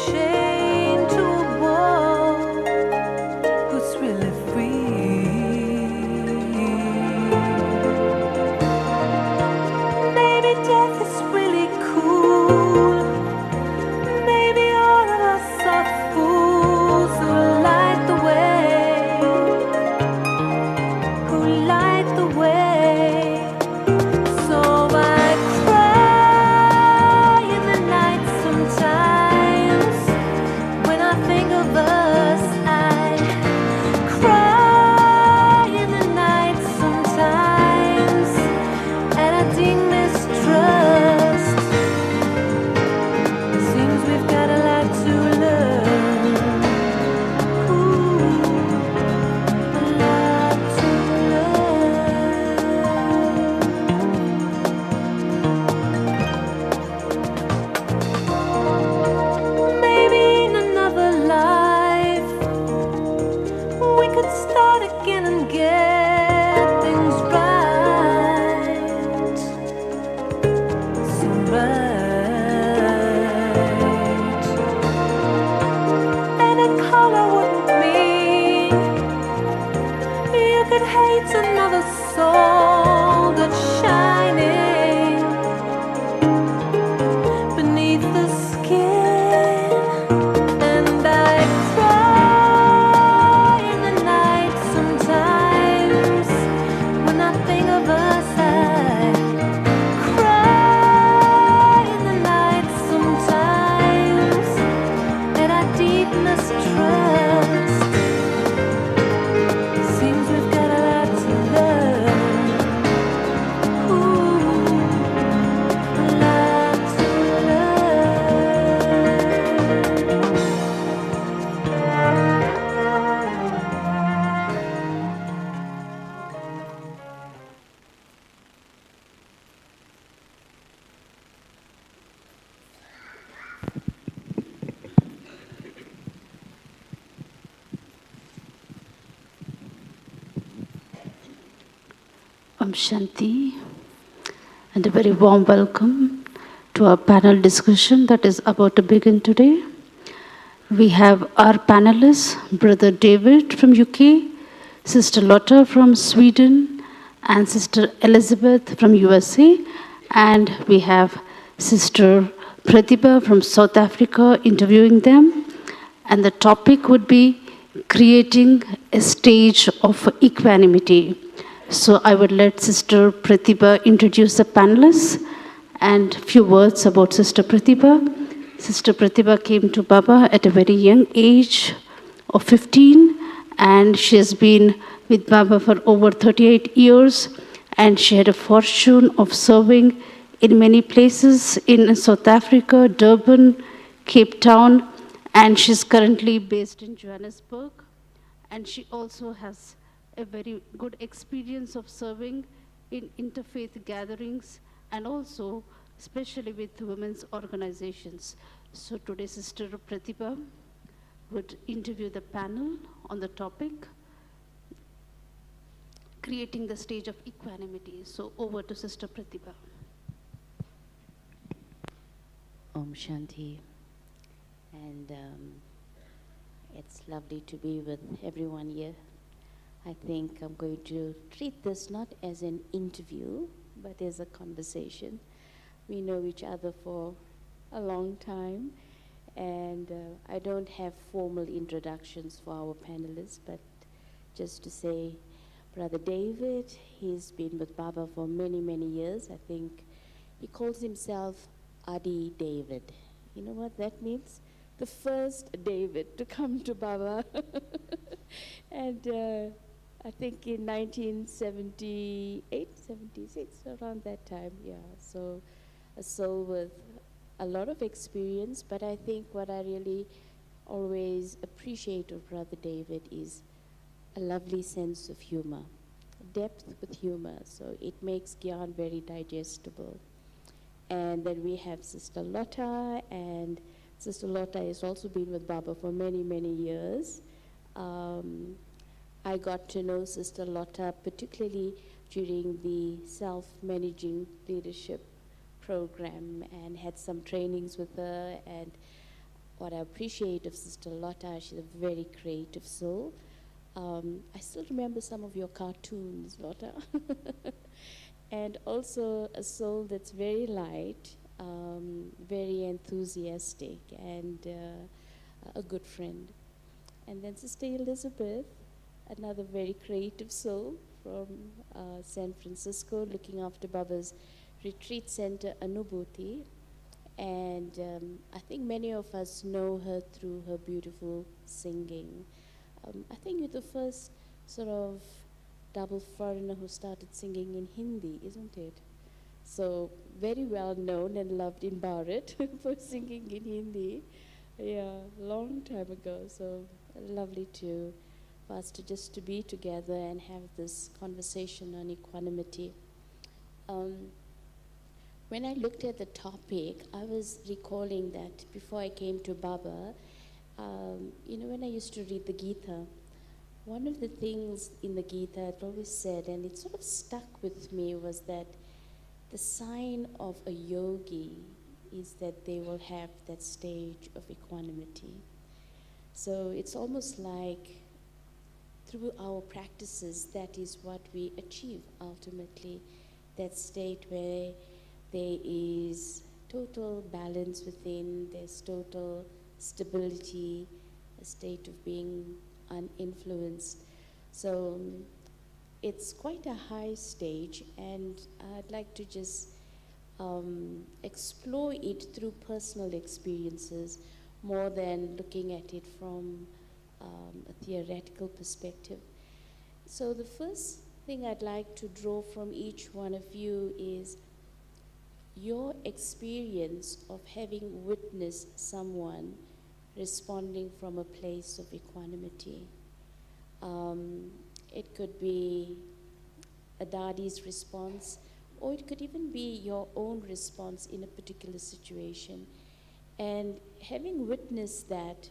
chained to a wall who's really free. Maybe death is really cool. Maybe all of us are fools who light the way, who light the way. So I cry in the night sometimes. When I think of us, I cry in the night sometimes, and I think mistrust. Seems we've got a lot to learn. Ooh, a lot to learn. Maybe in another life we could start again and get things right. So right. And a color wouldn't mean you could hate another soul that's shining beneath the skin. And I cry in the night sometimes. When I think of us, I cry in the night sometimes, and I deep mistrust. Seems we've got a lot to learn. Ooh, a lot to Shanti, and a very warm welcome to our panel discussion that is about to begin today. We have our panelists, Brother David from UK, Sister Lotta from Sweden, and Sister Elizabeth from USA, and we have Sister Pratibha from South Africa interviewing them. And the topic would be creating a stage of equanimity. So I would let Sister Pratibha introduce the panelists and a few words about Sister Pratibha. Sister Pratibha came to Baba at a very young age of 15, and she has been with Baba for over 38 years, and she had a fortune of serving in many places in South Africa, Durban, Cape Town, and she's currently based in Johannesburg. And she also has a very good experience of serving in interfaith gatherings and also especially with women's organizations. So today Sister Pratibha would interview the panel on the topic, creating the stage of equanimity. So over to Sister Pratibha. Om Shanti. And it's lovely to be with everyone here. I think I'm going to treat this not as an interview, but as a conversation. We know each other for a long time, and I don't have formal introductions for our panelists, but just to say, Brother David, he's been with Baba for many, many years. I think he calls himself Adi David. You know what that means? The first David to come to Baba. And I think in 1978, 76, around that time, yeah. So a soul with a lot of experience, but I think what I really always appreciate of Brother David is a lovely sense of humor, depth with humor, so it makes Gyan very digestible. And then we have Sister Lotta, and Sister Lotta has also been with Baba for many, many years. I got to know Sister Lotta particularly during the what I appreciate of Sister Lotta, she's a very creative soul. I still remember some of your cartoons, Lotta. And also a soul that's very light, very enthusiastic, and a good friend. And then Sister Elizabeth, another very creative soul from San Francisco, looking after Baba's retreat center, Anubhuti. And I think many of us know her through her beautiful singing. I think you're the first sort of double foreigner who started singing in Hindi, isn't it? So very well known and loved in Bharat for singing in Hindi. Yeah, long time ago. So lovely for us to just to be together and have this conversation on equanimity. When I looked at the topic, I was recalling that before I came to Baba, when I used to read the Gita, one of the things in the Gita it always said, and it sort of stuck with me, was that the sign of a yogi is that they will have that stage of equanimity. So it's almost like through our practices, that is what we achieve ultimately, that state where there is total balance within, there's total stability, a state of being uninfluenced. So it's quite a high stage, and I'd like to just explore it through personal experiences more than looking at it from a theoretical perspective. So the first thing I'd like to draw from each one of you is your experience of having witnessed someone responding from a place of equanimity. It could be a daddy's response, or it could even be your own response in a particular situation. And having witnessed that,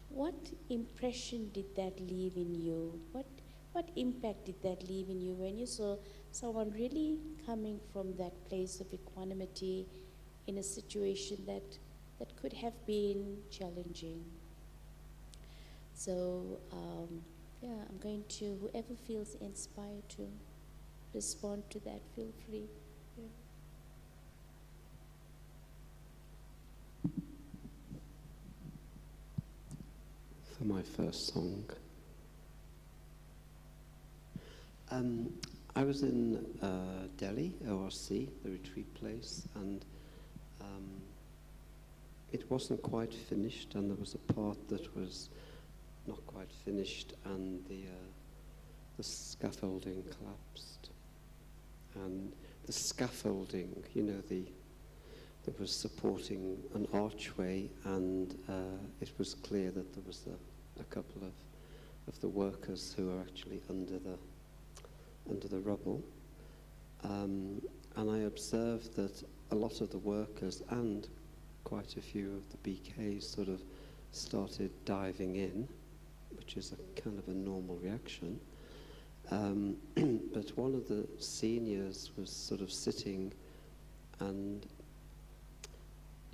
what impression did that leave in you? What impact did that leave in you when you saw someone really coming from that place of equanimity in a situation that could have been challenging? So, I'm going to, whoever feels inspired to respond to that, feel free. Yeah. For my first song, I was in Delhi, ORC, the retreat place, and it wasn't quite finished, and there was a part that was not quite finished, and the scaffolding collapsed. And the scaffolding, that was supporting an archway, and it was clear that there was a couple of the workers who were actually under the rubble. And I observed that a lot of the workers and quite a few of the BKs sort of started diving in, which is a kind of a normal reaction. But one of the seniors was sort of sitting, and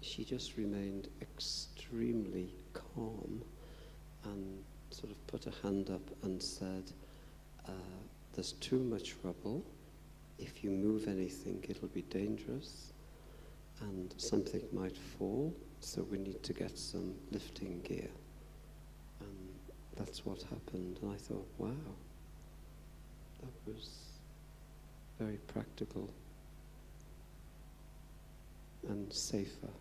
she just remained extremely calm and sort of put a hand up and said, there's too much rubble. If you move anything, it'll be dangerous, and something might fall, so we need to get some lifting gear. And that's what happened. And I thought, wow, that was very practical and safer.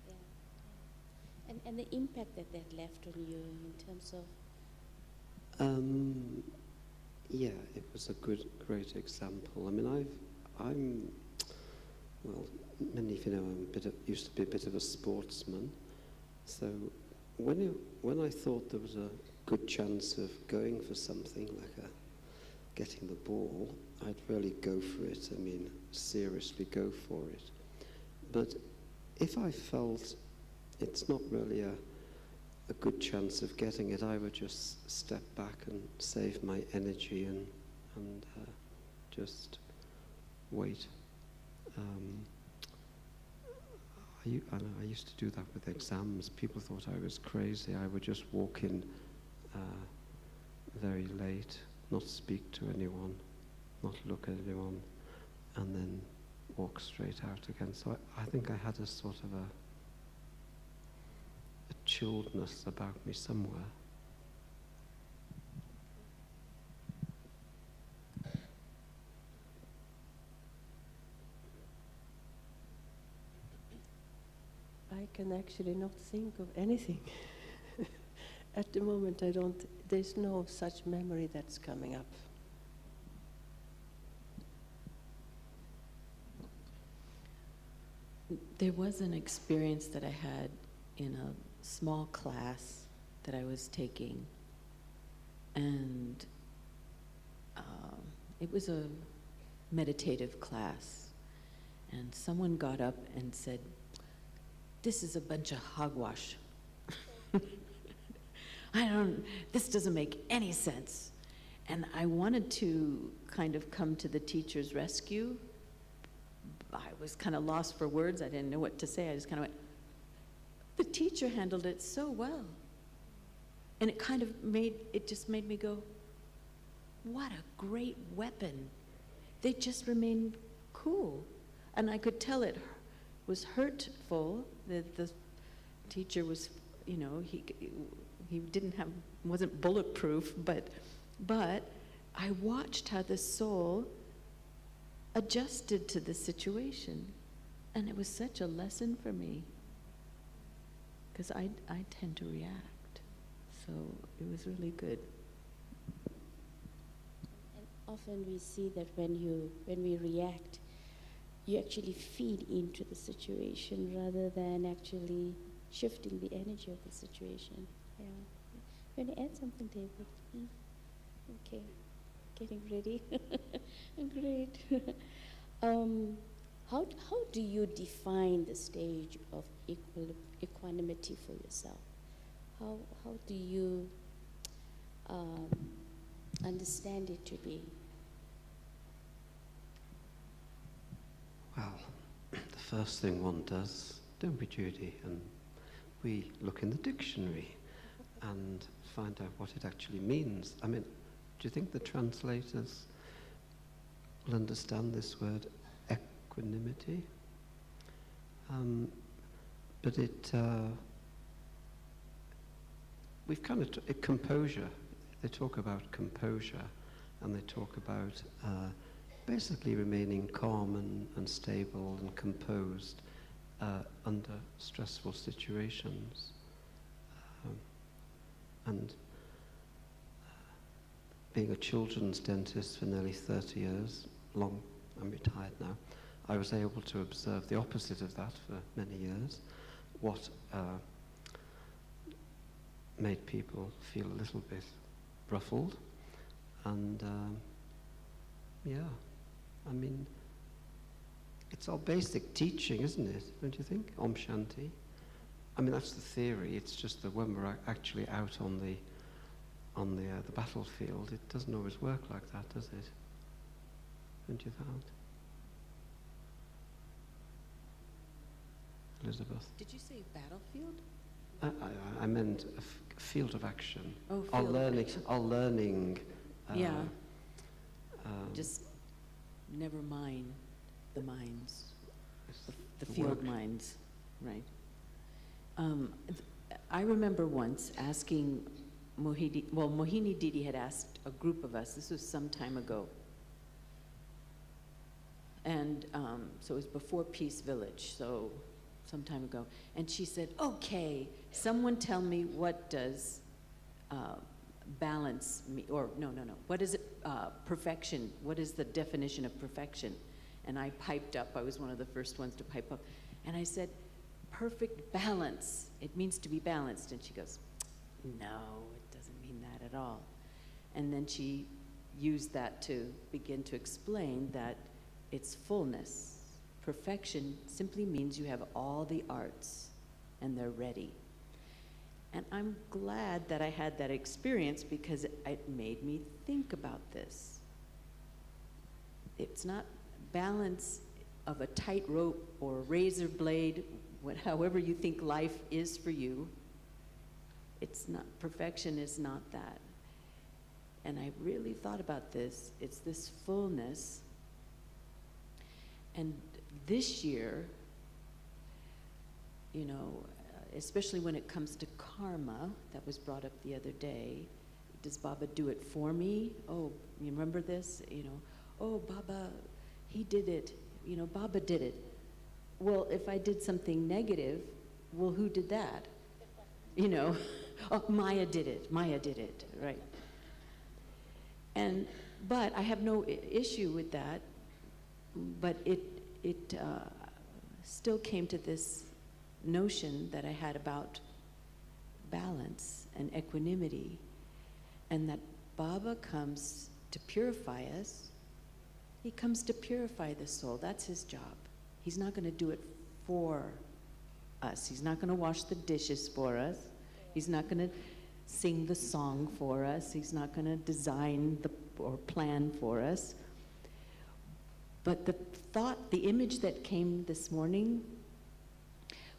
Yeah. And the impact that left on you in terms of? Yeah, it was a great example. I mean, many of you know, used to be a bit of a sportsman. So when I thought there was a good chance of going for something like getting the ball, I'd really go for it. I mean, seriously go for it. But if I felt it's not really a good chance of getting it, I would just step back and save my energy and just wait. I used to do that with exams. People thought I was crazy. I would just walk in very late, not speak to anyone, not look at anyone, and then walk straight out again. So I think I had a sort of a chilledness about me somewhere. I can actually not think of anything. At the moment, there's no such memory that's coming up. There was an experience that I had in a small class that I was taking, and it was a meditative class, and someone got up and said, "This is a bunch of hogwash. This doesn't make any sense." And I wanted to kind of come to the teacher's rescue. I was kind of lost for words. I didn't know what to say. I just kind of went, the teacher handled it so well. And it just made me go, what a great weapon. They just remained cool. And I could tell it was hurtful, that the teacher was, he wasn't bulletproof, but I watched how the soul adjusted to the situation, and it was such a lesson for me, because I tend to react, so it was really good. And often we see that when we react, you actually feed into the situation rather than actually shifting the energy of the situation. Yeah. You want to add something, David? Okay. Getting ready. Great. How do you define the stage of equanimity for yourself? How do you understand it to be? Well, the first thing one does, don't we, Judy? And we look in the dictionary and find out what it actually means. I mean, do you think the translators will understand this word equanimity? But we've kind of composure. They talk about composure, and they talk about basically remaining calm and stable and composed under stressful situations. And being a children's dentist for nearly 30 years, I'm retired now, I was able to observe the opposite of that for many years, what made people feel a little bit ruffled. And I mean, it's our basic teaching, isn't it? Don't you think? Om Shanti. I mean, that's the theory. It's just that when we're actually out on the battlefield, it doesn't always work like that, does it? Don't you found? Elizabeth? Did you say battlefield? I meant a field of action. Oh, Our field learning. of action. Our learning. Just never mind the mines, the the field work. mines, right? I remember once asking Mohini Didi had asked a group of us, this was some time ago, and so it was before Peace Village, so some time ago, and she said, okay, someone tell me what does balance mean, or no, what is it, perfection, what is the definition of perfection? And I piped up, I was one of the first ones to pipe up, and I said, perfect balance, it means to be balanced. And she goes, no, it doesn't mean that at all. And then she used that to begin to explain that it's fullness. Perfection simply means you have all the arts and they're ready. And I'm glad that I had that experience because it made me think about this. It's not balance of a tightrope or a razor blade however you think life is for you, it's not, perfection is not that. And I really thought about this. It's this fullness. And this year, you know, especially when it comes to karma, that was brought up the other day, does Baba do it for me? Oh, you remember this? You know, oh, Baba, he did it. You know, Baba did it. Well, if I did something negative, well, who did that? You know, oh, Maya did it, right? But I have no issue with that, but it still came to this notion that I had about balance and equanimity, and that Baba comes to purify us. He comes to purify the soul. That's his job. He's not going to do it for us. He's not going to wash the dishes for us. He's not going to sing the song for us. He's not going to design or plan for us. But the thought, the image that came this morning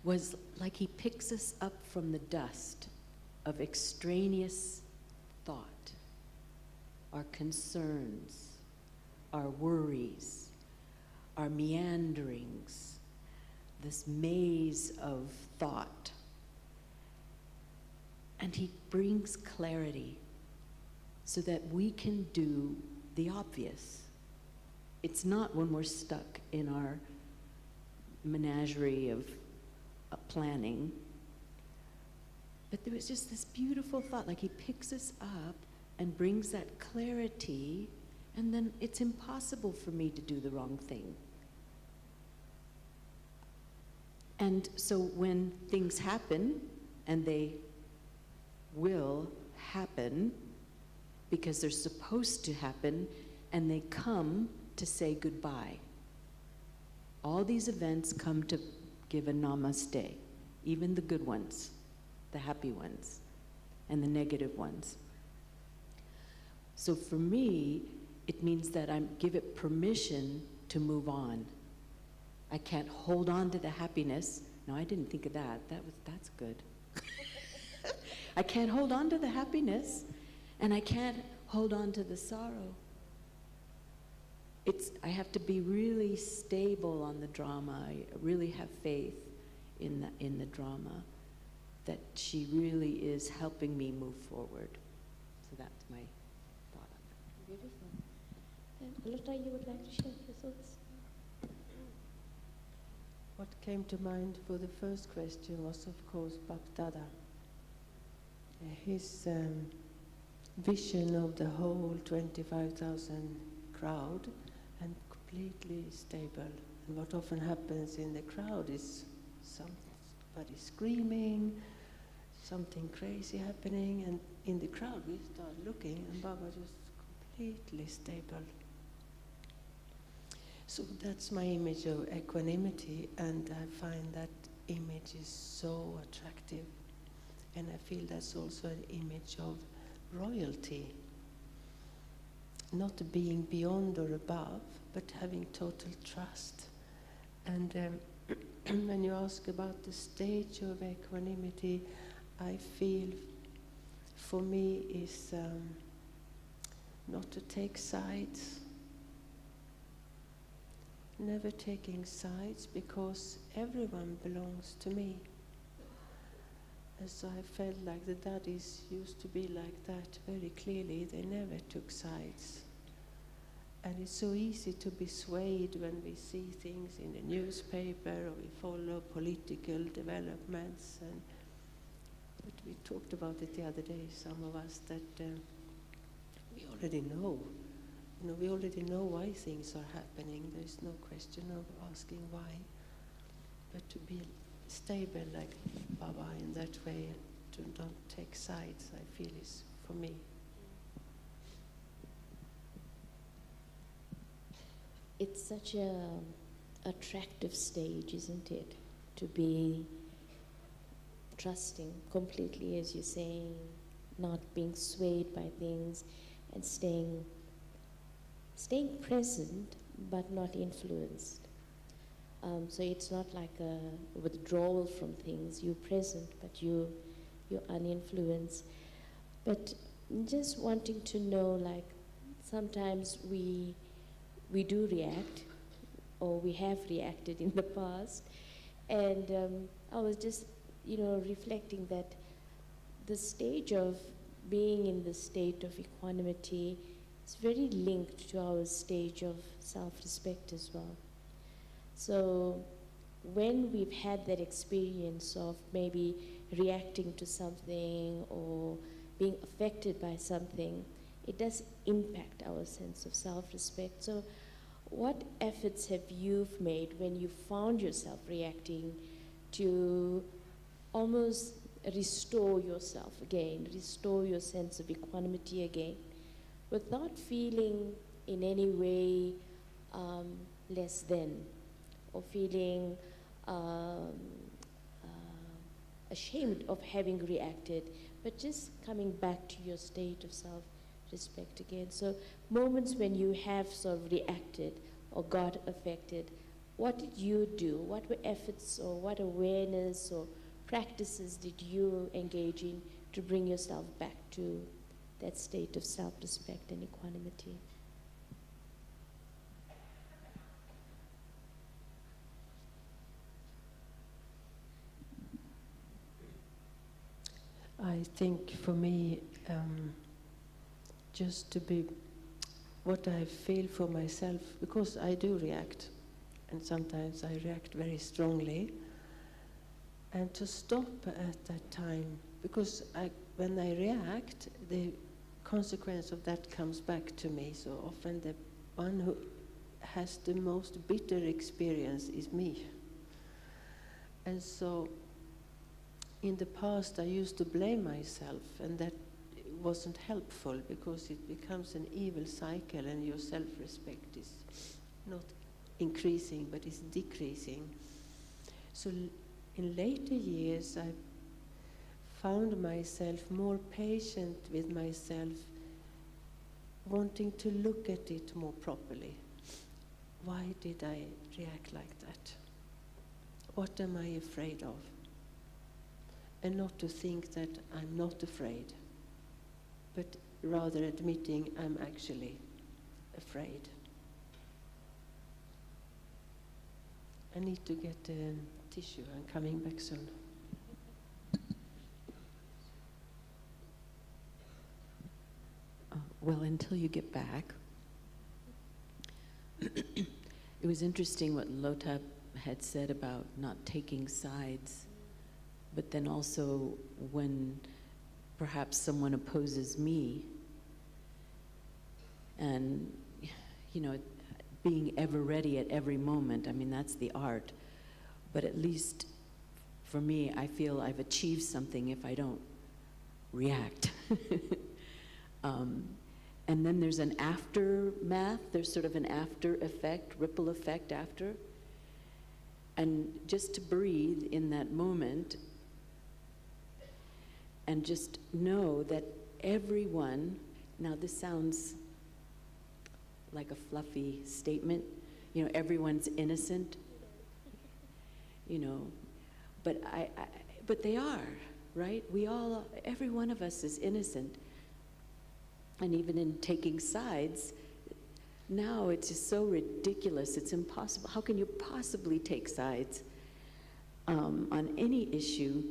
was like he picks us up from the dust of extraneous thought, our concerns, our worries, our meanderings, this maze of thought. And he brings clarity so that we can do the obvious. It's not when we're stuck in our menagerie of planning. But there was just this beautiful thought, like he picks us up and brings that clarity, and then it's impossible for me to do the wrong thing. And so when things happen, and they will happen because they're supposed to happen, and they come to say goodbye. All these events come to give a namaste, even the good ones, the happy ones, and the negative ones. So for me, it means that I give it permission to move on. I can't hold on to the happiness. No, I didn't think of that. That's good. I can't hold on to the happiness, and I can't hold on to the sorrow. I have to be really stable on the drama. I really have faith in the drama, that she really is helping me move forward. So that's my thought on it. Beautiful. Lotta, you would like to share your thoughts? What came to mind for the first question was, of course, Bab Dada. His vision of the whole 25,000 crowd and completely stable. And what often happens in the crowd is somebody screaming, something crazy happening, and in the crowd we start looking, and Baba just completely stable. So that's my image of equanimity, and I find that image is so attractive. And I feel that's also an image of royalty. Not being beyond or above, but having total trust. And when you ask about the stage of equanimity, I feel for me is not to take sides. Never taking sides, because everyone belongs to me. As I felt like the daddies used to be like that very clearly, they never took sides. And it's so easy to be swayed when we see things in the newspaper or we follow political developments. But we talked about it the other day, some of us, that we already know. We already know why things are happening. There's no question of asking why. But to be stable like Baba in that way, to not take sides, I feel is for me. It's such a attractive stage, isn't it? To be trusting completely, as you're saying, not being swayed by things, and staying present but not influenced. So it's not like a withdrawal from things. You're present, but you're uninfluenced. But just wanting to know, like, sometimes we do react, or we have reacted in the past, and I was just, reflecting that the stage of being in the state of equanimity is very linked to our stage of self-respect as well. So when we've had that experience of maybe reacting to something or being affected by something, it does impact our sense of self-respect. So what efforts have you made when you found yourself reacting to almost restore yourself again, restore your sense of equanimity again, without feeling in any way less than, or feeling ashamed of having reacted, but just coming back to your state of self-respect again? So moments when you have sort of reacted or got affected, what did you do? What were efforts or what awareness or practices did you engage in to bring yourself back to that state of self-respect and equanimity? I think for me, just to be what I feel for myself, because I do react, and sometimes I react very strongly, and to stop at that time, because when I react, the consequence of that comes back to me. So often the one who has the most bitter experience is me. And so in the past I used to blame myself, and that wasn't helpful, because it becomes an evil cycle and your self-respect is not increasing but is decreasing. So in later years I found myself more patient with myself, wanting to look at it more properly. Why did I react like that? What am I afraid of? And not to think that I'm not afraid, but rather admitting I'm actually afraid. I need to get a tissue. I'm coming back soon. Well, until you get back, it was interesting what Lotta had said about not taking sides, but then also when perhaps someone opposes me, and being ever ready at every moment. I mean, that's the art, but at least for me, I feel I've achieved something if I don't react. And then there's an aftermath, there's sort of an after effect, ripple effect after. And just to breathe in that moment and just know that everyone, now this sounds like a fluffy statement, everyone's innocent, but but they are, right? Every one of us is innocent. And even in taking sides, now it's just so ridiculous, it's impossible. How can you possibly take sides on any issue?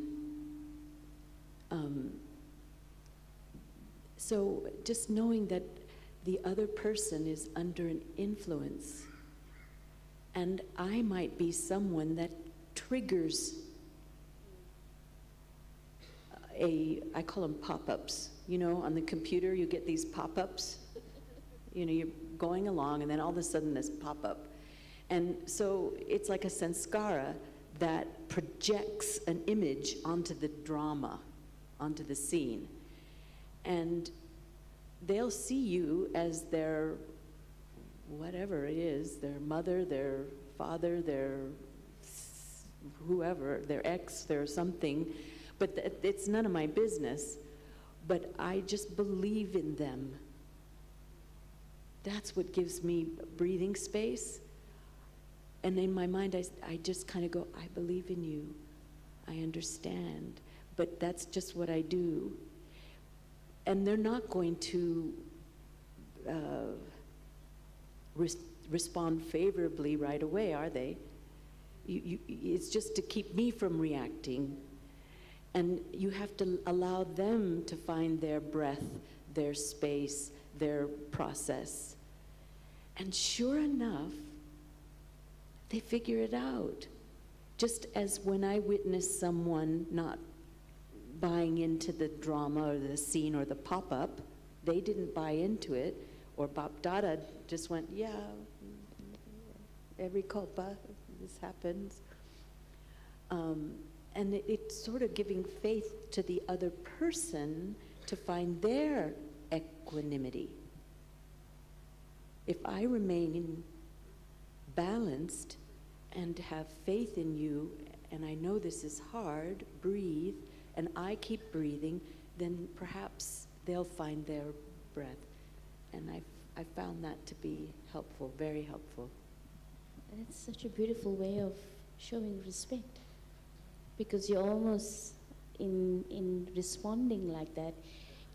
So just knowing that the other person is under an influence, and I might be someone that triggers I call them pop-ups. On the computer you get these pop-ups. You're going along and then all of a sudden this pop-up. And so it's like a sanskara that projects an image onto the drama, onto the scene. And they'll see you as their, whatever it is, their mother, their father, their whoever, their ex, their something, but it's none of my business. But I just believe in them. That's what gives me breathing space. And in my mind, I just kind of go, I believe in you. I understand. But that's just what I do. And they're not going to respond favorably right away, are they? It's just to keep me from reacting. And you have to allow them to find their breath, their space, their process. And sure enough, they figure it out. Just as when I witnessed someone not buying into the drama or the scene or the pop-up, they didn't buy into it, or Bap Dada just went, yeah, every culpa, this happens. And it's sort of giving faith to the other person to find their equanimity. If I remain balanced and have faith in you, and I know this is hard, breathe, and I keep breathing, then perhaps they'll find their breath. And I found that to be helpful, very helpful. And it's such a beautiful way of showing respect, because you're almost, in responding like that,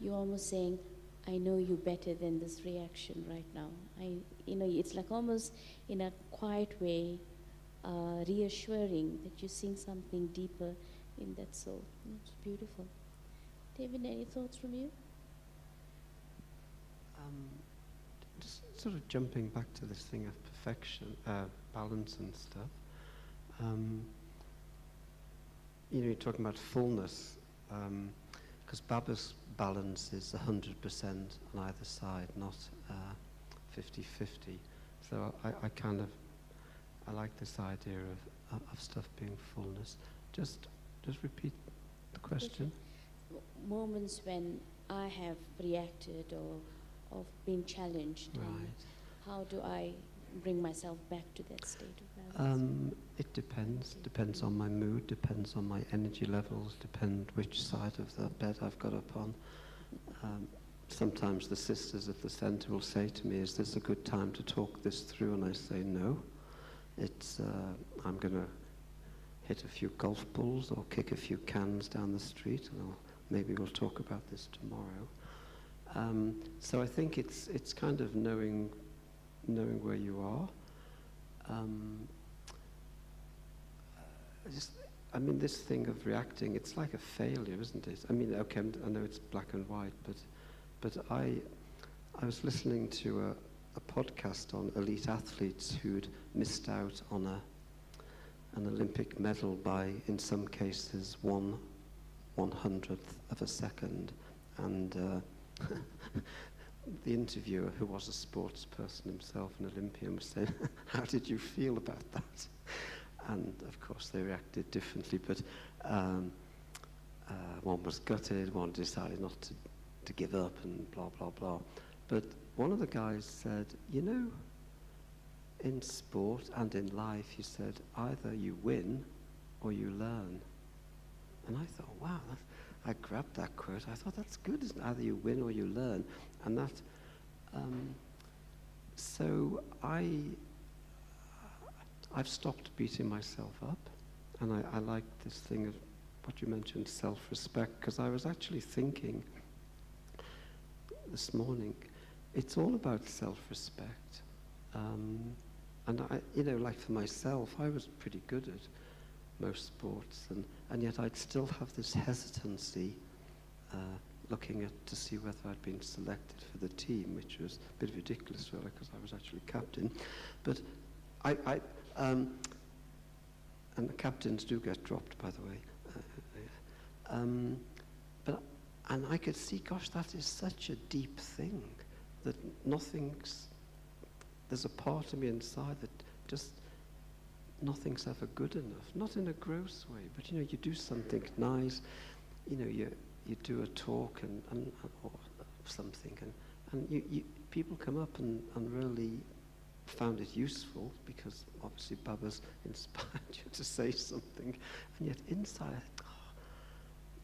you're almost saying, I know you better than this reaction right now. It's like almost in a quiet way, reassuring that you're seeing something deeper in that soul. It's beautiful. David, any thoughts from you? Just sort of jumping back to this thing of perfection, balance and stuff. You're talking about fullness, because Baba's balance is 100% on either side, not 50-50. So I like this idea of stuff being fullness. Just repeat the question. Moments when I have reacted or been challenged, Right. How do I bring myself back to that state of balance? It depends on my mood, depends on my energy levels, depends which side of the bed I've got up on. Sometimes the sisters at the centre will say to me, is this a good time to talk this through? And I say, no. I'm going to hit a few golf balls or kick a few cans down the street, and maybe we'll talk about this tomorrow. So I think it's kind of knowing where you are. This thing of reacting, it's like a failure, isn't it? Okay, I know it's black and white, but I was listening to a podcast on elite athletes who'd missed out on an Olympic medal by, in some cases, 1/100th of a second, and the interviewer, who was a sports person himself, an Olympian, was saying, how did you feel about that? And of course they reacted differently, but one was gutted, one decided not to give up, and blah, blah, blah. But one of the guys said, in sport and in life, he said, either you win or you learn. And I thought, wow, I grabbed that quote. I thought, that's good, isn't it? Either you win or you learn. And that, so I've stopped beating myself up. And I like this thing of what you mentioned, self-respect, because I was actually thinking this morning, it's all about self-respect. And like for myself, I was pretty good at most sports, and yet I'd still have this hesitancy looking to see whether I'd been selected for the team, which was a bit ridiculous really, because I was actually captain. But and the captains do get dropped, by the way. And I could see, gosh, that is such a deep thing, that there's a part of me inside that just nothing's ever good enough. Not in a gross way, but you do something nice, you do a talk or something, and people come up and really found it useful, because obviously Baba's inspired you to say something, and yet inside,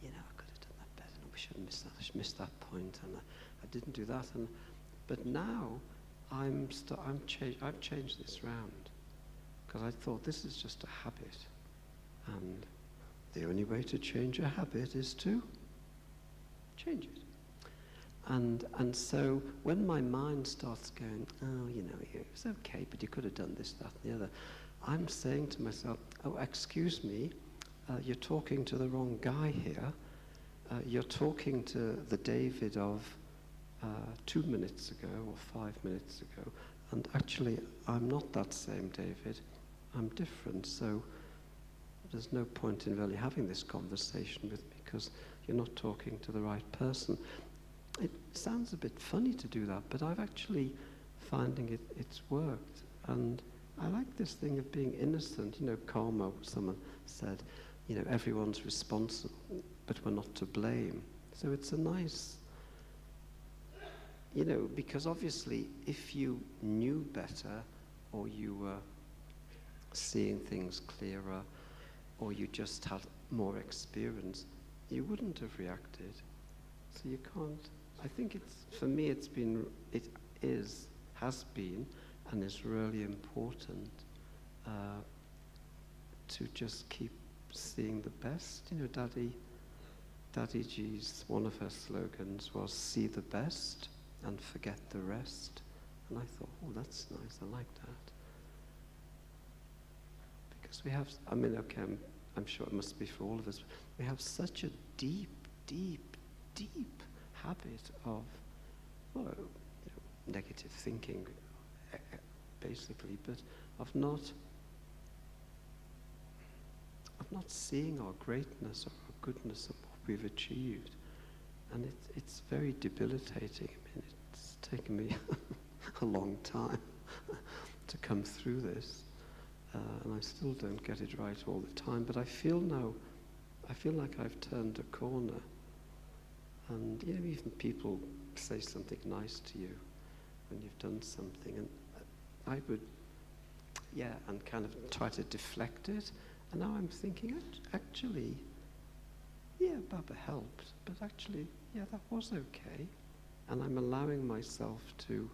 I could have done that better. We should have missed that point, and I didn't do that. But now I've changed this round, because I thought this is just a habit, and the only way to change a habit is to change it. And so when my mind starts going, oh, you know, it's okay, but you could have done this, that, and the other, I'm saying to myself, oh, excuse me, you're talking to the wrong guy here. You're talking to the David of 2 minutes ago or 5 minutes ago, and actually I'm not that same David. I'm different, so there's no point in really having this conversation with me because you're not talking to the right person. It sounds a bit funny to do that, but I've actually finding it's worked. And I like this thing of being innocent. You know, karma, someone said, you know, everyone's responsible, but we're not to blame. So it's a nice, you know, because obviously if you knew better, or you were seeing things clearer, or you just had more experience, you wouldn't have reacted. So you can't, I think it's, for me has been, and is really important to just keep seeing the best. You know, Daddy G's, one of her slogans was, see the best and forget the rest. And I thought, oh, that's nice, I like that. Because we have, I mean, okay, I'm sure it must be for all of us, we have such a deep, deep, deep habit of, well, you know, negative thinking, basically, but of not seeing our greatness or our goodness of what we've achieved. And it's very debilitating. I mean, it's taken me a long time to come through this. And I still don't get it right all the time, but I feel like I've turned a corner. And you know, even people say something nice to you when you've done something, and I would, yeah, and kind of try to deflect it. And now I'm thinking, actually, yeah, Baba helped, but actually, yeah, that was okay. And I'm allowing myself to,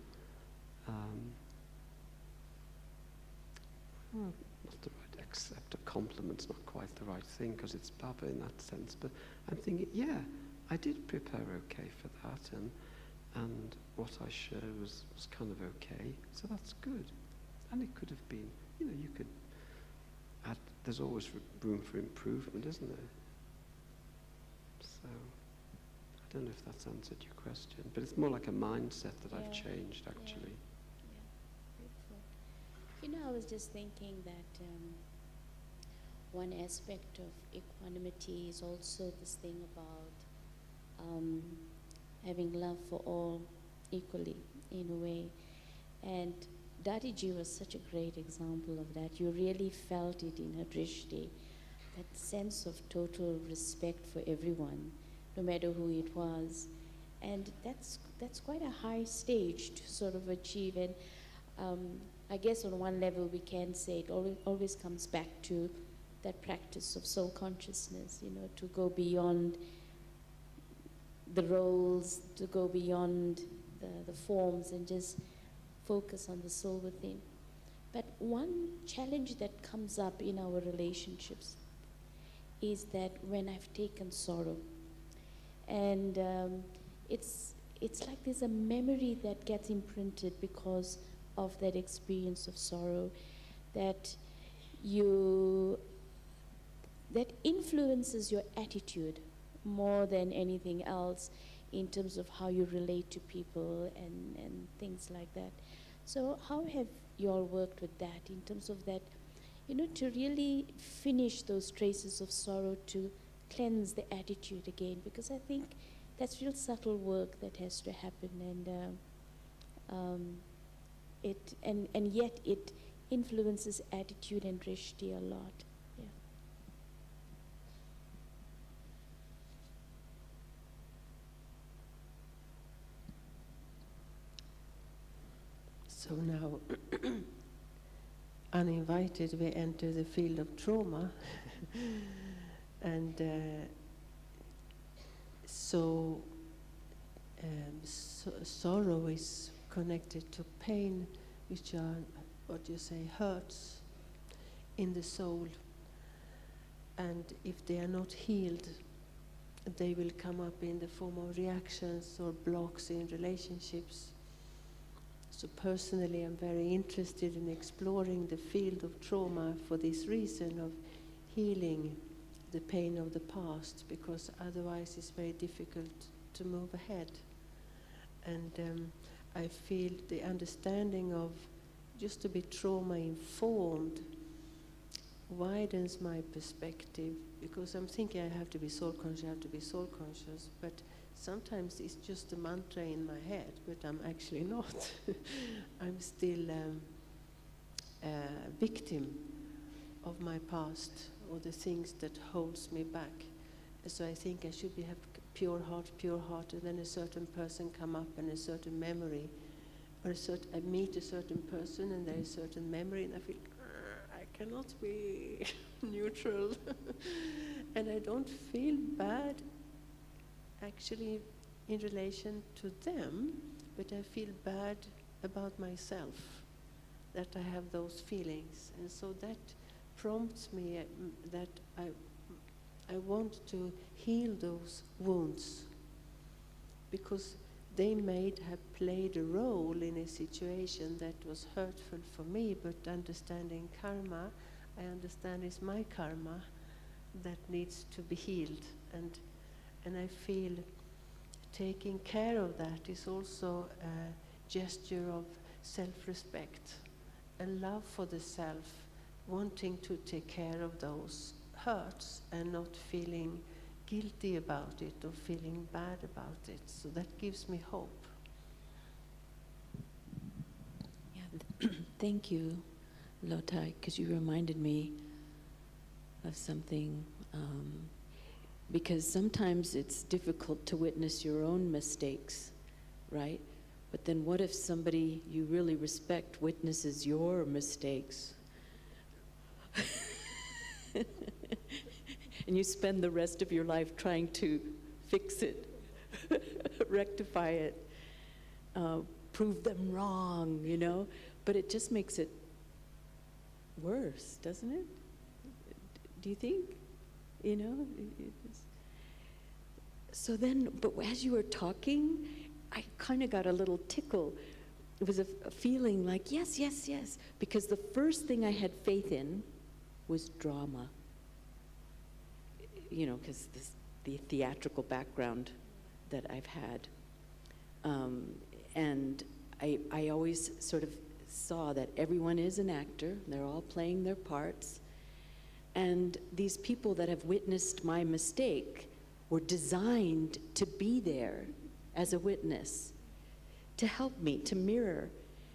well, not the right, accept a compliment's not quite the right thing because it's Baba in that sense, but I'm thinking, yeah, I did prepare okay for that, and what I shared was kind of okay, so that's good. And it could have been, you know, you could add, there's always room for improvement, isn't there? So, I don't know if that's answered your question, but it's more like a mindset that I've changed, actually. Yeah, beautiful. You know, I was just thinking that one aspect of equanimity is also this thing about having love for all equally, in a way. And Dadiji was such a great example of that. You really felt it in her drishti, that sense of total respect for everyone, no matter who it was. And that's quite a high stage to sort of achieve. And I guess on one level we can say it always comes back to that practice of soul consciousness, you know, to go beyond the roles, to go beyond the forms and just focus on the soul within. But one challenge that comes up in our relationships is that when I've taken sorrow, and it's like there's a memory that gets imprinted because of that experience of sorrow that influences your attitude more than anything else in terms of how you relate to people and things like that. So how have you all worked with that in terms of that, you know, to really finish those traces of sorrow, to cleanse the attitude again? Because I think that's real subtle work that has to happen, and yet it influences attitude and drishti a lot. Yeah. So now, uninvited, we enter the field of trauma. And so sorrow is connected to pain, which are, what you say, hurts. in the soul. And if they are not healed, they will come up in the form of reactions or blocks in relationships. So personally, I'm very interested in exploring the field of trauma for this reason of healing the pain of the past, because otherwise it's very difficult to move ahead. And I feel the understanding of just to be trauma-informed widens my perspective, because I'm thinking I have to be soul-conscious, I have to be soul-conscious, but sometimes it's just a mantra in my head, but I'm actually not. I'm still a victim of my past or the things that holds me back. So I think I should have pure heart, and then a certain person come up and a certain memory, or I meet a certain person and there is a certain memory, and I feel, I cannot be neutral. And I don't feel bad actually in relation to them, but I feel bad about myself that I have those feelings. And so that prompts me that I want to heal those wounds, because they may have played a role in a situation that was hurtful for me, but understanding karma, I understand it's my karma that needs to be healed. And I feel taking care of that is also a gesture of self-respect, a love for the self, wanting to take care of those hurts and not feeling guilty about it or feeling bad about it. So that gives me hope. Yeah, thank you, Lotta, because you reminded me of something. Because sometimes it's difficult to witness your own mistakes, right? But then what if somebody you really respect witnesses your mistakes? And you spend the rest of your life trying to fix it, rectify it, prove them wrong, you know? But it just makes it worse, doesn't it? Do you think? You know? So then, but as you were talking, I kind of got a little tickle. It was a feeling like, yes, yes, yes. Because the first thing I had faith in was drama. You know, because the theatrical background that I've had. And I always sort of saw that everyone is an actor. They're all playing their parts. And these people that have witnessed my mistake were designed to be there as a witness, to help me, to mirror,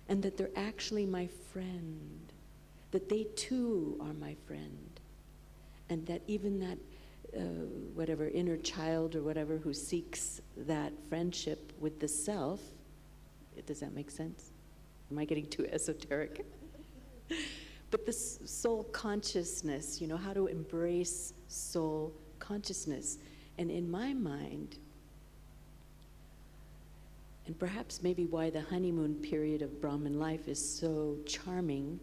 and that they're actually my friend, that they too are my friend, and that even that whatever inner child or whatever who seeks that friendship with the self, does that make sense? Am I getting too esoteric? But the soul consciousness, you know, how to embrace soul consciousness. And in my mind, and perhaps maybe why the honeymoon period of Brahman life is so charming,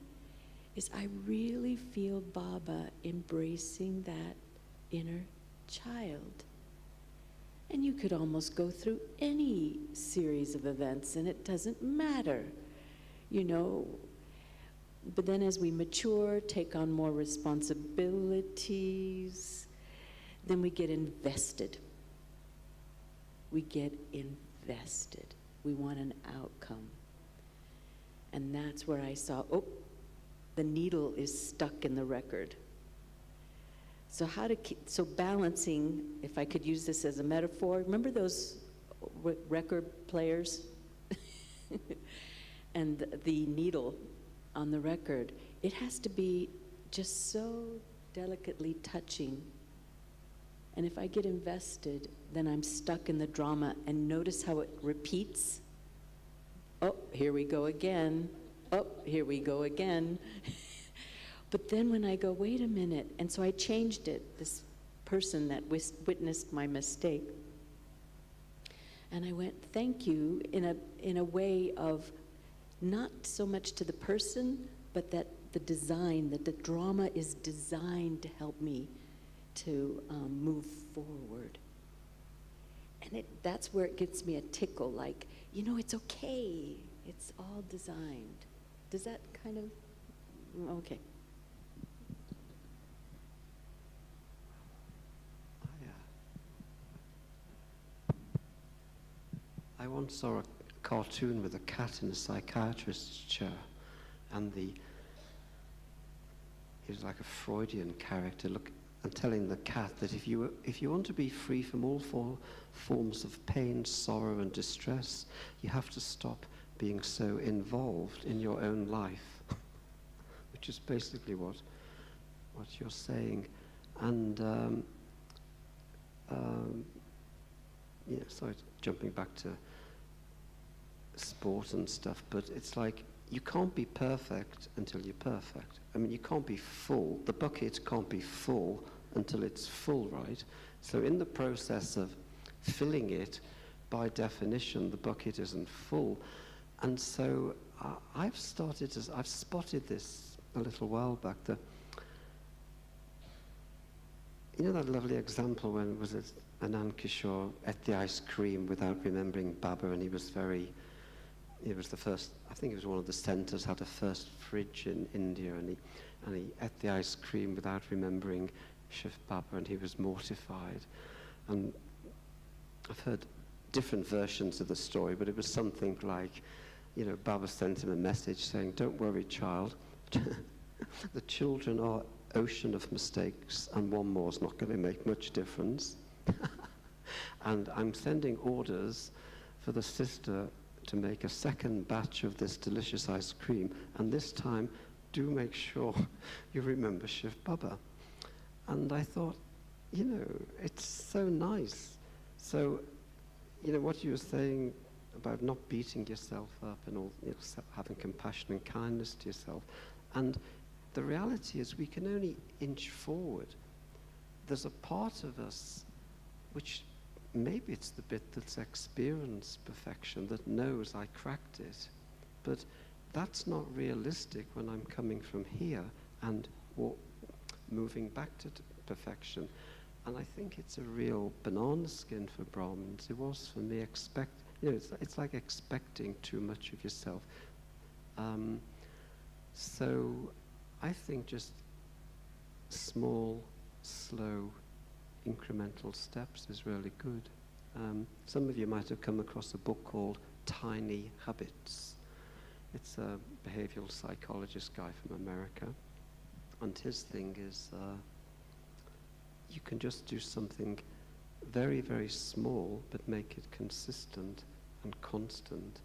is I really feel Baba embracing that inner child. And you could almost go through any series of events and it doesn't matter, you know. But then as we mature, take on more responsibilities, then we get invested. We get invested. We want an outcome. And that's where I saw, oh, the needle is stuck in the record. So so balancing, if I could use this as a metaphor, remember those record players? And the needle on the record, it has to be just so delicately touching. And if I get invested, then I'm stuck in the drama, and notice how it repeats. Oh, here we go again. Oh, here we go again. But then when I go, wait a minute, and so I changed it, this person that witnessed my mistake. And I went, thank you, in a way of not so much to the person, but that the design, that the drama is designed to help me to move forward. And that's where it gives me a tickle, like, you know, it's okay. It's all designed. Does that kind of, okay. I once saw a cartoon with a cat in a psychiatrist's chair, and he was like a Freudian character, and telling the cat that if you want to be free from all forms of pain, sorrow, and distress, you have to stop being so involved in your own life, which is basically what you're saying. And sorry, jumping back to sport and stuff, but it's like you can't be perfect until you're perfect. I mean, you can't be full. The bucket can't be full until it's full, right? So in the process of filling it, by definition, the bucket isn't full. And so I've spotted this a little while back. You know that lovely example when was it Anand Kishore ate the ice cream without remembering Baba, and he was the first, I think he was one of the centres, had a first fridge in India, and he ate the ice cream without remembering Shiv Baba, and he was mortified. And I've heard different versions of the story, but it was something like, you know, Baba sent him a message saying, "Don't worry, child. The children are ocean of mistakes, and one more is not going to make much difference. And I'm sending orders for the sister to make a second batch of this delicious ice cream, and this time do make sure you remember Shiv Baba." And I thought, you know, it's so nice. So, you know, what you were saying about not beating yourself up and all, you know, having compassion and kindness to yourself. And the reality is we can only inch forward. There's a part of us which maybe it's the bit that's experienced perfection, that knows I cracked it. But that's not realistic when I'm coming from here and moving back to perfection. And I think it's a real banana skin for Brahmins. It was for me. It's like expecting too much of yourself. So I think just small, slow, incremental steps is really good. Some of you might have come across a book called Tiny Habits. It's a behavioral psychologist guy from America. And his thing is you can just do something very, very small, but make it consistent and constant,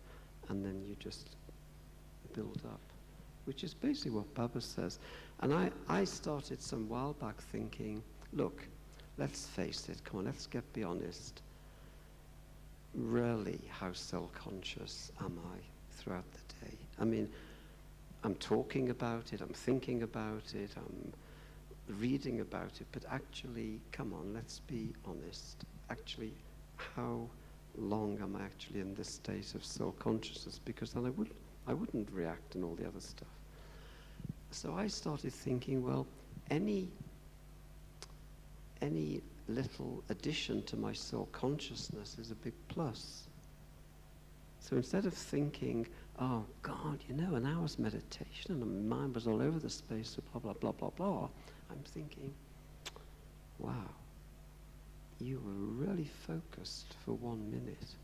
and then you just build up, which is basically what Baba says. And I started some while back thinking, look, let's face it, come on, let's be honest. Really, how self-conscious am I throughout the day? I mean, I'm talking about it, I'm thinking about it, I'm reading about it, but actually, come on, let's be honest. Actually, how long am I actually in this state of self-consciousness? Because then I wouldn't react and all the other stuff. So I started thinking, well, any little addition to my self-consciousness is a big plus. So instead of thinking, oh God, you know, an hour's meditation and my mind was all over the space of blah, blah, blah, blah, blah, I'm thinking, wow, you were really focused for 1 minute.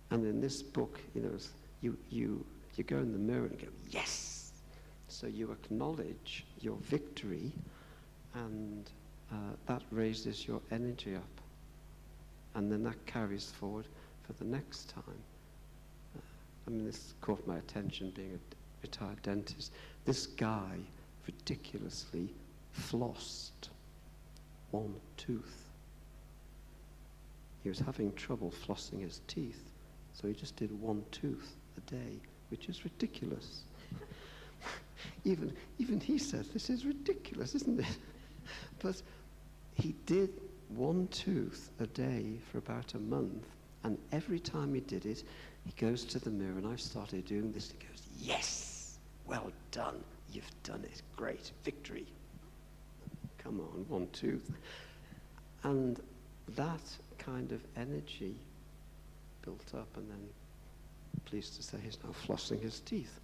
And in this book, you know, you go in the mirror and go, yes! So you acknowledge your victory, and that raises your energy up. And then that carries forward for the next time. I mean, this caught my attention being a retired dentist. This guy ridiculously flossed 1 tooth. He was having trouble flossing his teeth, so he just did 1 tooth a day, which is ridiculous. Even he says, this is ridiculous, isn't it? But he did 1 tooth a day for about a month, and every time he did it, he goes to the mirror, and I've started doing this, he goes, yes, well done, you've done it, great, victory. Come on, 1, 2. And that kind of energy built up, and then, pleased to say, he's now flossing his teeth.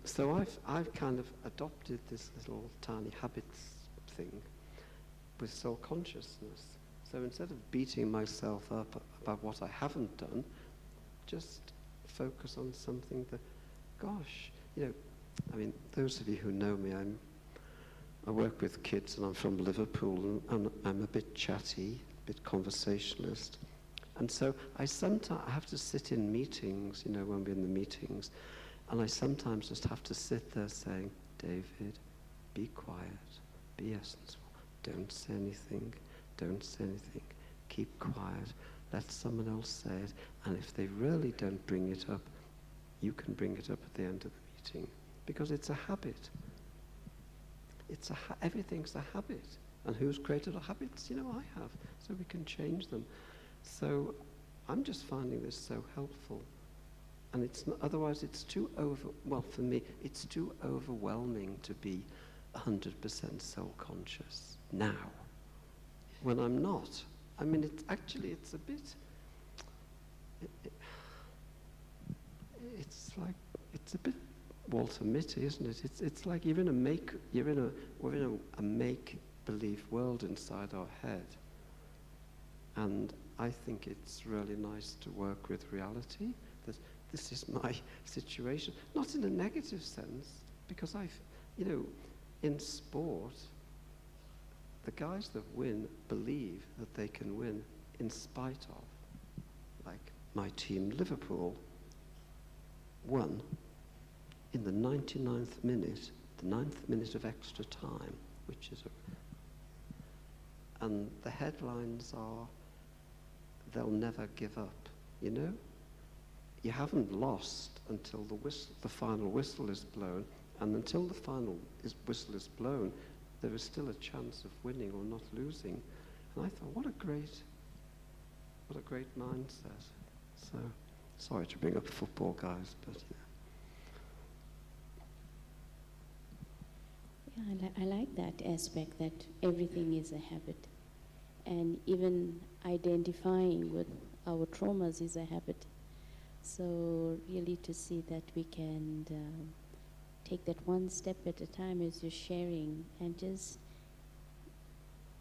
So I've kind of adopted this little tiny habits thing with soul consciousness. So instead of beating myself up about what I haven't done, just focus on something that, gosh, I mean, those of you who know me, I work with kids and I'm from Liverpool and I'm a bit chatty, a bit conversationalist. And so I sometimes have to sit in meetings, when we're in the meetings, and I sometimes just have to sit there saying, David, be quiet, be essential, don't say anything, keep quiet, let someone else say it, and if they really don't bring it up, you can bring it up at the end of the meeting, because it's a habit. Everything's a habit. And who's created our habits? I have, so we can change them. So I'm just finding this so helpful. And it's not, otherwise it's too for me, it's too overwhelming to be 100% soul conscious now, when I'm not. I mean, it's a bit, it's a bit Walter Mitty, isn't it? It's like we're in a make-believe world inside our head. And I think it's really nice to work with reality, that this is my situation, not in a negative sense, because in sport, the guys that win believe that they can win in spite of. Like my team, Liverpool, won in the 99th minute, the 9th minute of extra time, which is and the headlines are, they'll never give up, You haven't lost until the final whistle is blown, and until the final whistle is blown, there is still a chance of winning or not losing. And I thought, what a great mindset. So, sorry to bring up football, guys, but Yeah, I like that aspect, that everything is a habit. And even identifying with our traumas is a habit. So really to see that we can take that one step at a time as you're sharing, and just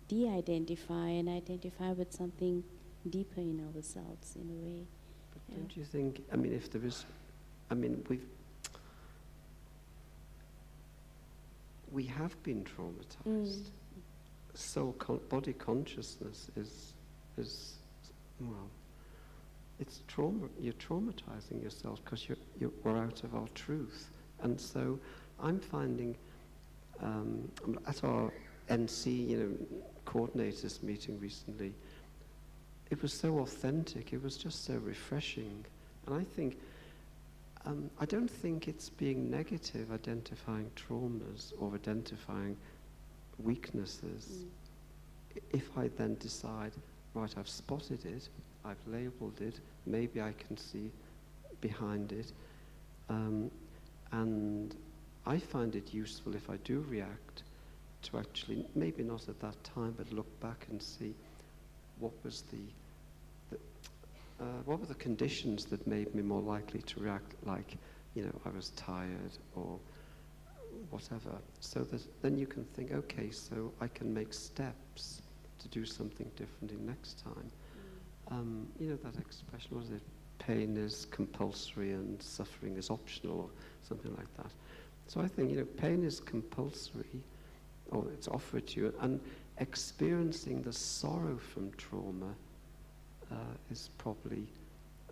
de-identify and identify with something deeper in ourselves, in a way. But don't you think, if there is, we have been traumatized. So body consciousness is it's trauma. You're traumatizing yourself because we're out of our truth. And so I'm finding at our NC, coordinators meeting recently, it was so authentic. It was just so refreshing. And I think, I don't think it's being negative, identifying traumas or identifying weaknesses. If I then decide, right, I've spotted it, I've labeled it, maybe I can see behind it, and I find it useful if I do react to actually, maybe not at that time, but look back and see what were the conditions that made me more likely to react, like, I was tired or whatever, so that then you can think, okay, so I can make steps to do something differently next time. That expression, what is it? Pain is compulsory and suffering is optional, or something like that. So I think, pain is compulsory, or it's offered to you, and experiencing the sorrow from trauma is probably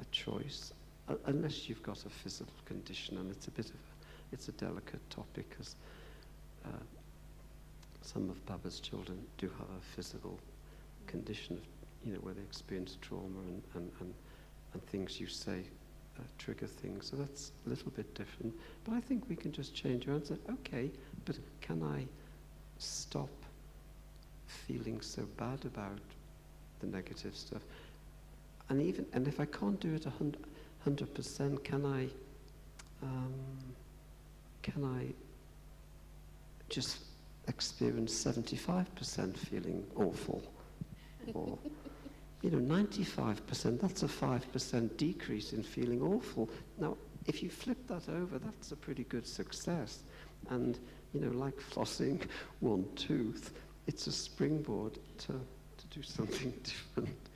a choice, unless you've got a physical condition, and it's a delicate topic, because some of Baba's children do have a physical condition, where they experience trauma and things you say trigger things. So that's a little bit different. But I think we can just change our answer. Okay, but can I stop feeling so bad about the negative stuff? And if I can't do it 100%, can I can I just experience 75% feeling awful? Or, 95%, that's a 5% decrease in feeling awful. Now, if you flip that over, that's a pretty good success. And, like flossing one tooth, it's a springboard to do something different.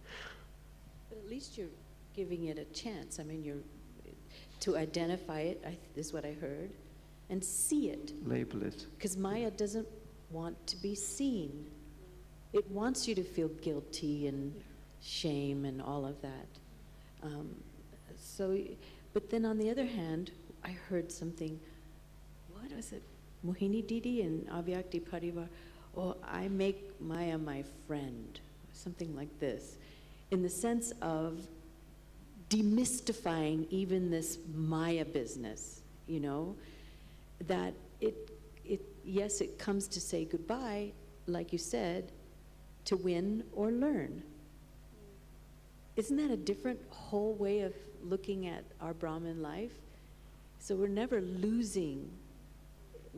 But at least you're giving it a chance. I mean, you're to identify it, is what I heard, and see it. Label it. Because Maya doesn't want to be seen. It wants you to feel guilty and shame and all of that. But then on the other hand, I heard something, what was it? Mohini Didi and Avyakti Parivar. Oh, I make Maya my friend. Something like this. In the sense of demystifying even this Maya business, that yes, it comes to say goodbye, like you said, to win or learn. Isn't that a different whole way of looking at our Brahmin life? So we're never losing,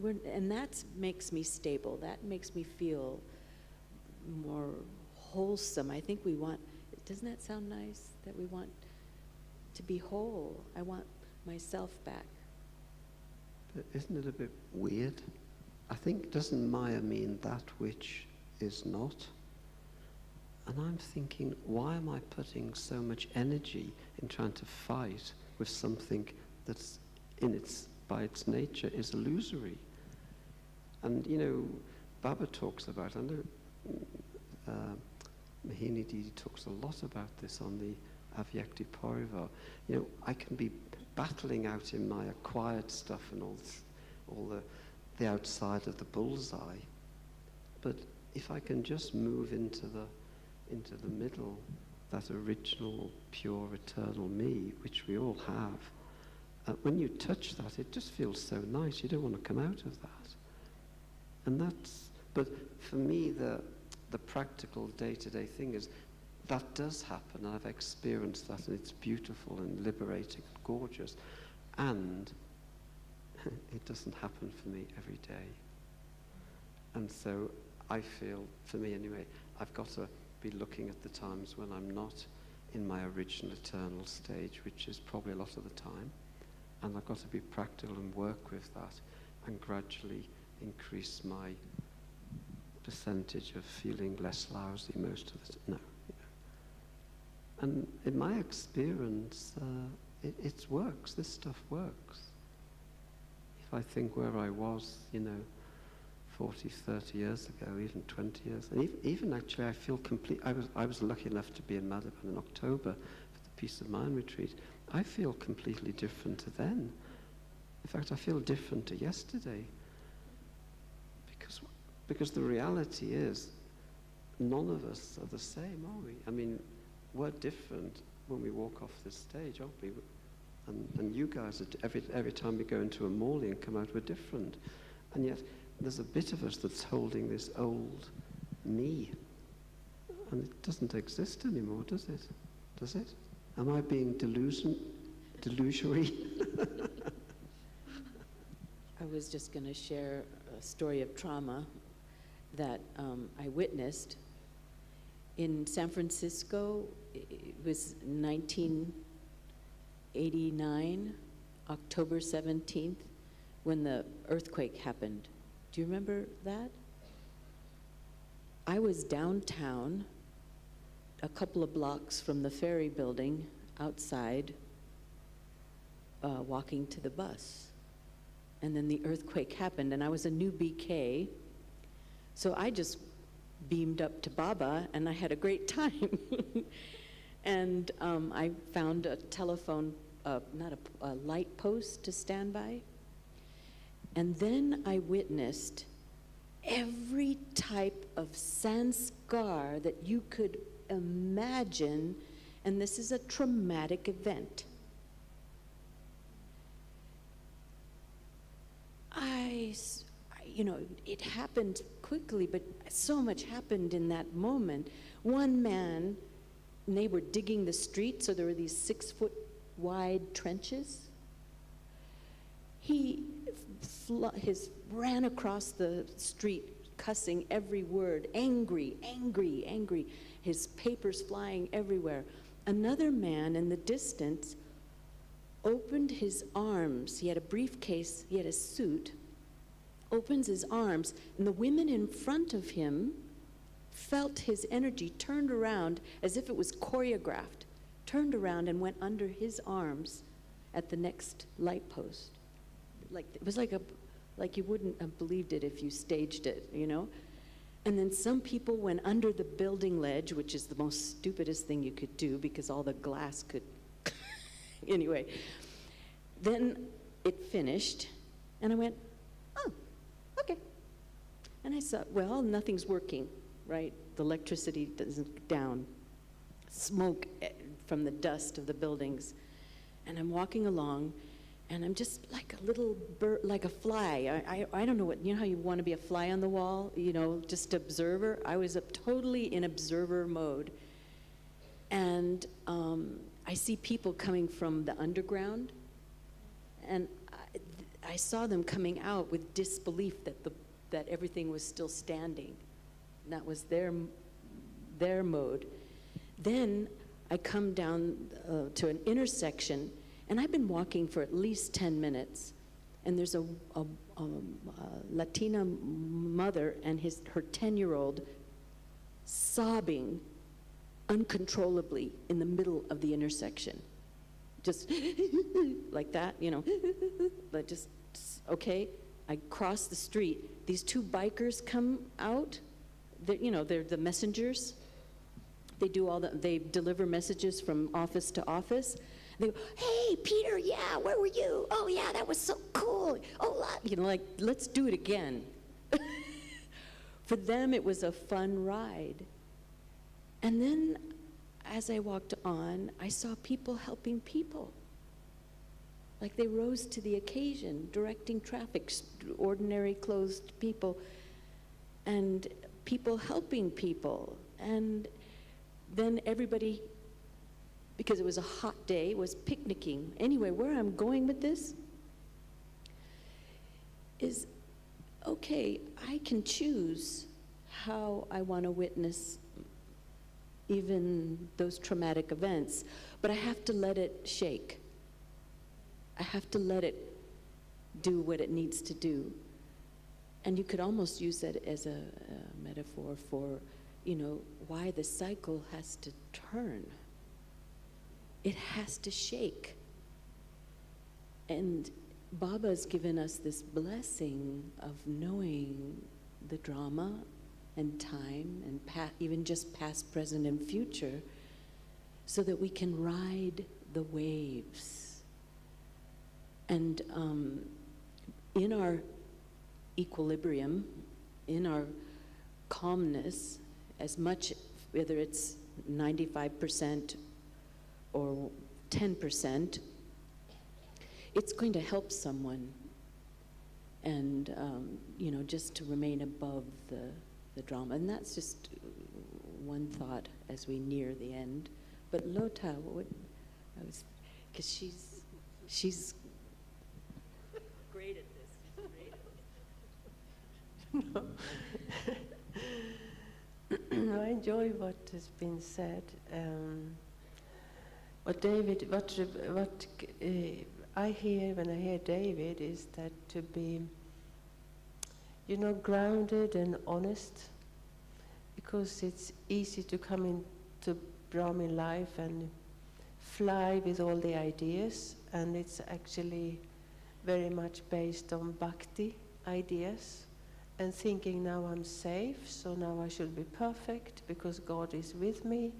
and that makes me stable. That makes me feel more wholesome. I think we want, doesn't that sound nice? That we want to be whole. I want myself back. But isn't it a bit weird? I think, doesn't Maya mean that which is not? And I'm thinking, why am I putting so much energy in trying to fight with something that's by its nature is illusory? And Baba talks about, I know Mohini Didi talks a lot about this on the Avyakti Parivar. I can be battling out in my acquired stuff and all the outside of the bullseye, but if I can just move into the middle, that original, pure, eternal me, which we all have, when you touch that, it just feels so nice. You don't want to come out of that. And but for me, the practical day-to-day thing is that does happen, and I've experienced that, and it's beautiful and liberating and gorgeous. And it doesn't happen for me every day. And so I feel, for me anyway, I've got to be looking at the times when I'm not in my original eternal stage, which is probably a lot of the time, and I've got to be practical and work with that and gradually increase my percentage of feeling less lousy most of the time. No. And in my experience, it works. This stuff works. If I think where I was, 40, 30 years ago, even 20 years. And even actually, I feel complete. I was lucky enough to be in Madhavan in October for the Peace of Mind retreat. I feel completely different to then. In fact, I feel different to yesterday. Because the reality is, none of us are the same, are we? I mean, we're different when we walk off this stage, aren't we? And you guys, every time we go into a mauling and come out, we're different. And yet, there's a bit of us that's holding this old me. And it doesn't exist anymore, does it? Does it? Am I being delusory? I was just going to share a story of trauma that I witnessed. In San Francisco, it was 1989, October 17th, when the earthquake happened. Do you remember that? I was downtown, a couple of blocks from the ferry building, outside, walking to the bus. And then the earthquake happened, and I was a new BK, so I just beamed up to Baba, and I had a great time. And I found a telephone, not a light post to stand by. And then I witnessed every type of sanskar that you could imagine, and this is a traumatic event. It happened quickly, but so much happened in that moment. One man, and they were digging the street, so there were these 6-foot wide trenches. He ran across the street, cussing every word, angry, angry, angry, his papers flying everywhere. Another man in the distance opened his arms. He had a briefcase, he had a suit, opens his arms, and the women in front of him felt his energy, turned around as if it was choreographed, turned around and went under his arms at the next light post. Like, it was like you wouldn't have believed it if you staged it, you know? And then some people went under the building ledge, which is the most stupidest thing you could do because all the glass could, anyway. Then it finished, and I went, oh, okay. And I thought, well, nothing's working, right? The electricity isn't down. Smoke from the dust of the buildings. And I'm walking along, and I'm just like a little bird, like a fly. I don't know what, you know how you want to be a fly on the wall, you know, just observer? I was totally in observer mode. And I see people coming from the underground, and I saw them coming out with disbelief that everything was still standing. And that was their mode. Then I come down to an intersection, and I've been walking for at least 10 minutes, and there's a Latina mother and her 10-year-old sobbing uncontrollably in the middle of the intersection. Just like that, you know, but just, okay. I cross the street. These two bikers come out. They're the messengers. They deliver messages from office to office. They go, hey, Peter, yeah, where were you? Oh, yeah, that was so cool. Oh, like, let's do it again. For them, it was a fun ride. And then, as I walked on, I saw people helping people. Like they rose to the occasion, directing traffic, ordinary clothed people, and people helping people. And then everybody, because it was a hot day, was picnicking. Anyway, where I'm going with this is, okay, I can choose how I want to witness even those traumatic events, but I have to let it shake. I have to let it do what it needs to do. And you could almost use that as a metaphor for, why the cycle has to turn. It has to shake. And Baba's given us this blessing of knowing the drama and time and even just past, present, and future, so that we can ride the waves. And in our equilibrium, in our calmness, as much, whether it's 95% or 10%, it's going to help someone. And, just to remain above the drama. And that's just one thought as we near the end. But Lotta, because she's great at this. She's great at this. No. I enjoy what has been said. What I hear when I hear David is that to be, grounded and honest, because it's easy to come into Brahmin life and fly with all the ideas, and it's actually very much based on bhakti ideas, and thinking now I'm safe, so now I should be perfect because God is with me,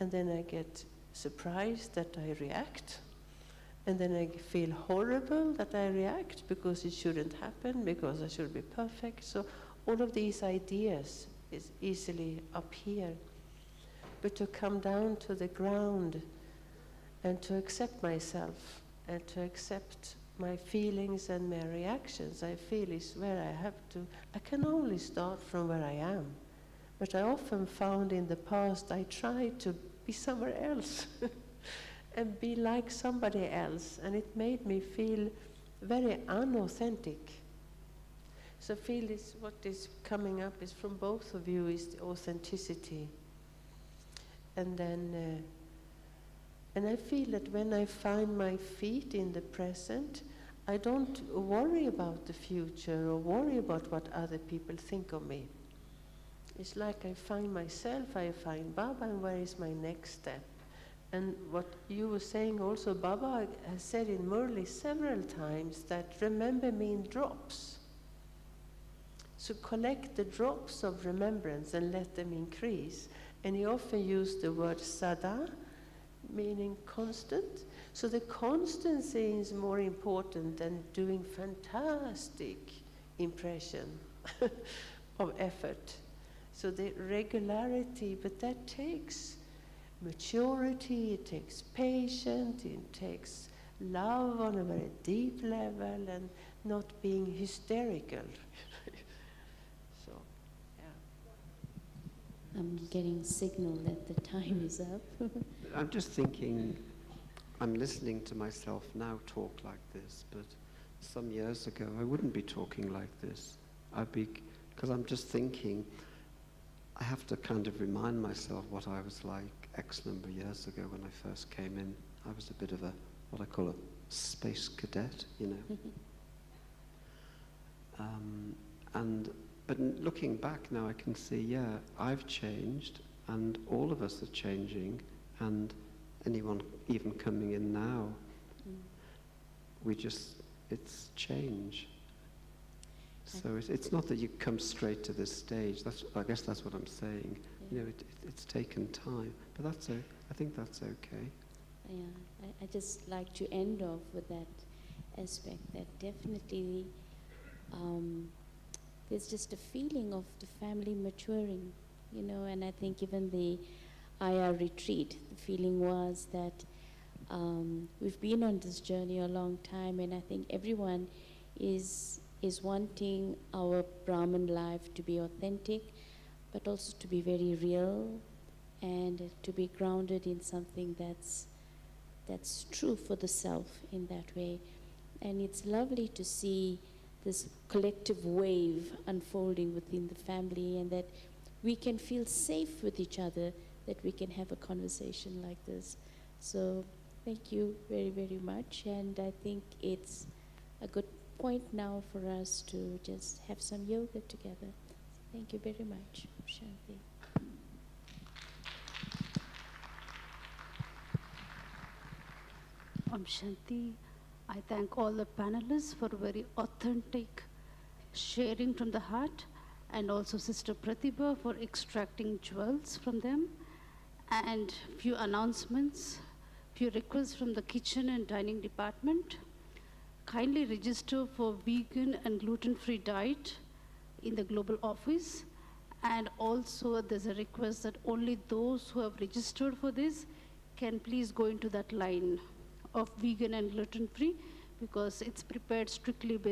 and then I get surprised that I react, and then I feel horrible that I react because it shouldn't happen, because I should be perfect. So all of these ideas is easily up here. But to come down to the ground and to accept myself and to accept my feelings and my reactions, I feel is where I can only start from where I am. But I often found in the past I tried to be somewhere else and be like somebody else, and it made me feel very unauthentic. So I feel what is coming up is from both of you is the authenticity. And then, and I feel that when I find my feet in the present, I don't worry about the future or worry about what other people think of me. It's like I find myself, I find Baba, and where is my next step? And what you were saying also, Baba has said in Murli several times that remember me in drops. So collect the drops of remembrance and let them increase. And he often used the word sada, meaning constant. So the constancy is more important than doing fantastic impression of effort. So the regularity, but that takes maturity, it takes patience, it takes love on a very deep level, and not being hysterical. So, yeah. I'm getting signal that the time is up. I'm just thinking, I'm listening to myself now talk like this, but some years ago I wouldn't be talking like this. Because I'm just thinking, I have to kind of remind myself what I was like X number of years ago when I first came in. I was a bit of a, what I call a space cadet, you know. But looking back now, I can see, yeah, I've changed, and all of us are changing, and anyone even coming in now, it's change. So it's not that you come straight to this stage. I guess that's what I'm saying. Yeah. You know, it's taken time, but I think that's okay. Yeah, I just like to end off with that aspect, that definitely there's just a feeling of the family maturing, you know, and I think even the IR retreat, the feeling was that we've been on this journey a long time, and I think everyone is wanting our Brahman life to be authentic, but also to be very real and to be grounded in something that's true for the self in that way. And it's lovely to see this collective wave unfolding within the family, and that we can feel safe with each other, that we can have a conversation like this. So thank you very, very much, and I think it's a good point now for us to just have some yoga together. Thank you very much. Shanti. Shanti. I thank all the panelists for very authentic sharing from the heart, and also Sister Pratibha for extracting jewels from them, and few announcements, few requests from the kitchen and dining department. Kindly register for vegan and gluten-free diet in the global office, and also there's a request that only those who have registered for this can please go into that line of vegan and gluten-free, because it's prepared strictly based